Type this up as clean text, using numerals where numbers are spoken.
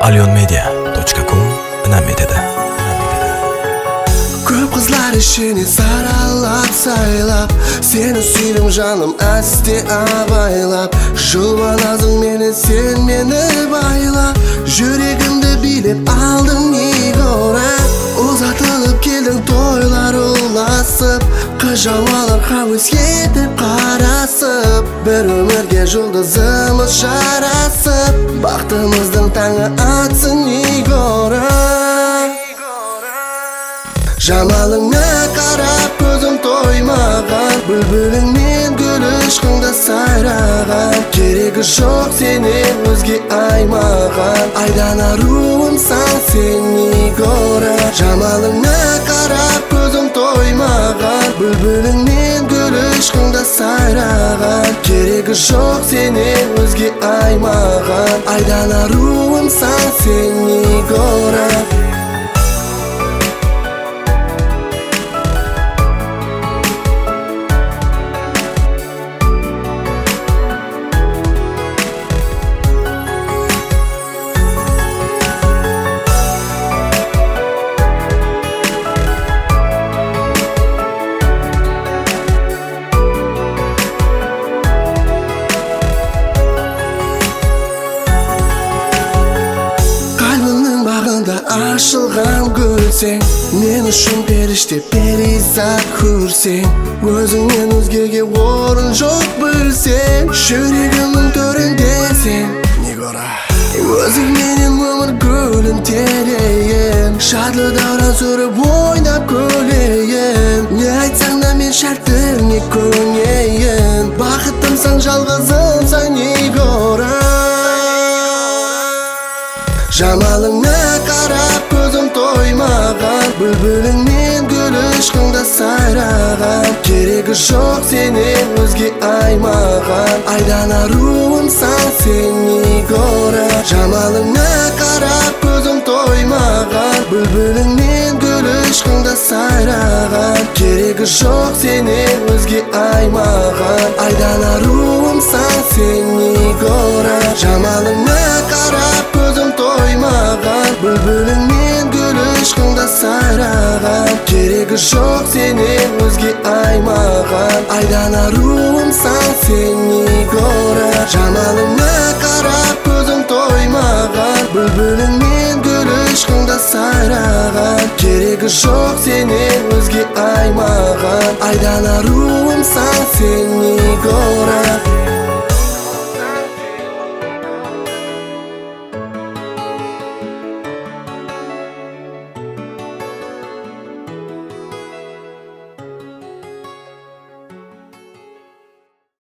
alyonmedia.com inam etadi. Ko'p qizlar ishini saralab saylab, seni suydim жаным asti avaylab. Жұбанасың meni, sen meni baylab, жүрегімді билеп алдың Егора. Uzatылып келдің тойлар ұласып, қыз-жауалар хауыз етіп қарасып, бір өмірге жұлдызымыз жарасып, бақытымыздың таңы атсын Егора. Жамалыңа қарап көзім тоймаған, бүлбүліңмен гүл ұшқында сайраған. Керегі жоқ сенен өзге аймаған, айдан аруымсың сен Егора. Жамалыңа қарап көзім тоймаған, бүлбүліңмен гүл ұшқында сайраған. Керегі жоқ сенен өзге аймаған, айдан аруымсың сен Егора. Ашылған гүлсең, мен үшін періште перизат көрсең, өзіңнен өзгеге орын жоқ білсең, жүрегімнің төрінде сен Егора. Өзіңменен өмір гүлін терейін, шатлы даудан сүріп ойнап көлейін. Не айтсаң да мен шәртіңе көнейін, бақыттымсың жалғызымсың Егора. Жамалыңа қарап көзім тоймаған, бүлбүліңмен гүл ұшқында сайраған. Керегі жоқ сенен өзге аймаған, айдан аруымсың сен Егора. Жамалыңа қарап көзім тоймаған, бүлбүліңмен гүл ұшқында сайраған. Керегі жоқ сенен өзге аймаған, айдан аруымсың сен Егора. Жамалыңа қарап көзім тоймаған, бүлбүліңмен гүл ұшқында сайраған. Керегі жоқ сенен өзге аймаған, айдан аруымсың сен Егора. Жамалыңа қарап көзім тоймаған, бүлбүліңмен гүл ұшқында сайраған. Керегі жоқ сенен өзге аймаған, айдан аруымсың сен Егора.